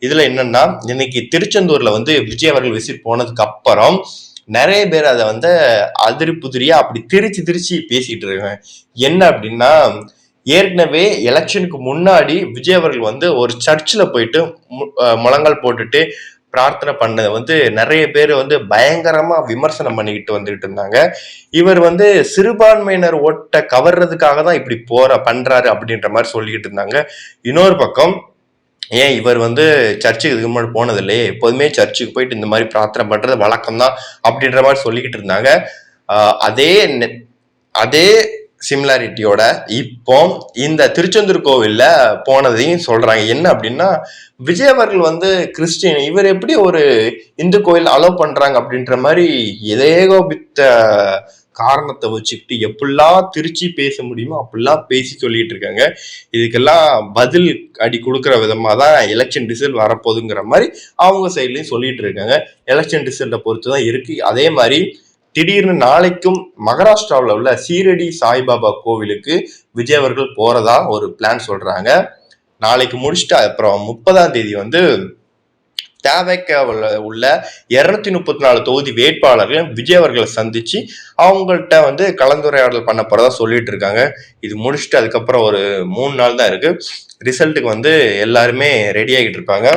இதுல என்னன்னா, இன்னைக்கு திருச்செந்தூர்ல வந்து விஜய் அவர்கள் விசிட் போனதுக்கு அப்புறம் நிறைய பேர் அதை வந்து அதிரி புதிரியா அப்படி திரிச்சு திரிச்சு பேசிட்டு இருக்காங்க. என்ன அப்படின்னா, ஏற்கனவே எலெக்ஷனுக்கு முன்னாடி விஜய் அவர்கள் வந்து ஒரு சர்ச்சில் போயிட்டு முழங்கால் போட்டுட்டு பிரார்த்தனை பண்ணதை வந்து நிறைய பேர் வந்து பயங்கரமா விமர்சனம் பண்ணிக்கிட்டு வந்துகிட்டு இருந்தாங்க. இவர் வந்து சிறுபான்மையினர் ஓட்டை கவர்றதுக்காக தான் இப்படி பண்றாரு அப்படின்ற மாதிரி சொல்லிக்கிட்டு இருந்தாங்க. இன்னொரு பக்கம், ஏன் இவர் வந்து சர்ச்சுக்கு இதுக்கு முன்னாடி போனது இல்லையே, எப்போதுமே சர்ச்சுக்கு போயிட்டு இந்த மாதிரி பிரார்த்தனை பண்றது வழக்கம் தான் அப்படின்ற மாதிரி சொல்லிக்கிட்டு இருந்தாங்க. அதே அதே சிமிலாரிட்டியோட இப்போ இந்த திருச்செந்தூர் கோவில்ல போனதையும் சொல்றாங்க. என்ன அப்படின்னா, விஜய் அவர்கள் வந்து கிறிஸ்டின், இவர் எப்படி ஒரு இந்து கோயில் அலோவ் பண்றாங்க அப்படின்ற மாதிரி ஏகோபித்த காரணத்தை வச்சுக்கிட்டு எப்படிலாம் திருச்சி பேச முடியுமோ அப்படிலாம் பேசி சொல்லிட்டு இருக்காங்க. இதுக்கெல்லாம் பதில் அடி கொடுக்குற விதமா தான் எலெக்ஷன் ரிசல்ட் வரப்போகுதுங்கிற மாதிரி அவங்க சைட்லயும் சொல்லிட்டு இருக்காங்க. எலெக்ஷன் ரிசல்ட்டை பொறுத்து தான் இருக்கு. அதே மாதிரி திடீர்னு நாளைக்கும் மகாராஷ்டிராவில் உள்ள சீரடி சாய்பாபா கோவிலுக்கு விஜய் அவர்கள் போறதா ஒரு பிளான் சொல்றாங்க. நாளைக்கு முடிச்சுட்டு அப்புறம் 30ஆம் தேதி வந்து தேவைக்காவில் உள்ள 234 தொகுதி வேட்பாளர்கள் விஜய் அவர்களை சந்திச்சு அவங்கள்ட்ட வந்து கலந்துரையாடல் பண்ண போறதா சொல்லிட்டு இருக்காங்க. இது முடிச்சுட்டு அதுக்கப்புறம் ஒரு 3 நாள் தான் இருக்கு. ரிசல்ட்டுக்கு வந்து எல்லாருமே ரெடி ஆகிட்டு இருப்பாங்க.